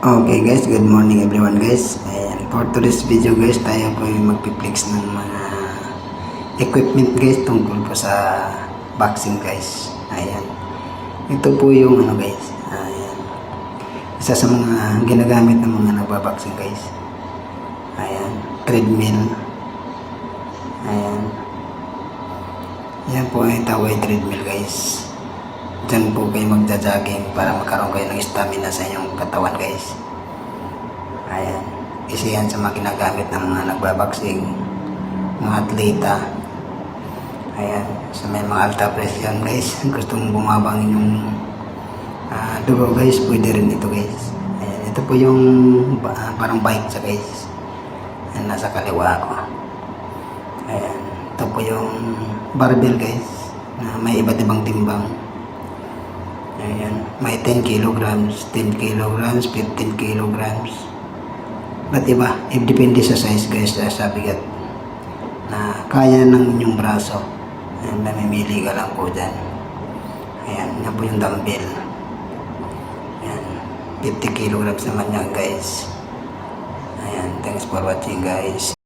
Okay guys, good morning everyone guys. Ayan, for today's video guys, tayo po yung magpiplex ng mga equipment guys tungkol po sa boxing guys. Ayan. Ito po yung ano guys. Ayan. Isa sa mga ginagamit ng mga nagbaboxing guys. Ayan, treadmill. Ayan. Yan po ay tawag treadmill guys. Diyan po kayo magja-jogging para magkaroon kayo ng stamina sa inyong katawan guys. Ayan. Isa yan sa mga ginagamit ng mga nagbaboxing, mga atleta. Ayan. So may mga alta press yan guys. Gustong bumabang yung dugo guys, pwede rin ito guys. Ayan. Ito po yung parang bike sa guys. Ayan, nasa kaliwa ko. Ayan. Ito po yung barbell guys, na may iba't ibang timbang. Ayan, may 10 kilograms, 10 kilograms, 15 kilograms. Ba't iba? Depende sa size guys, sa bigat na kaya ng inyong braso. Ayan, namimili ka lang po dyan. Ayan, yan po yung dumbbell. Ayan, 50 kilograms naman yan guys. Ayan, thanks for watching guys.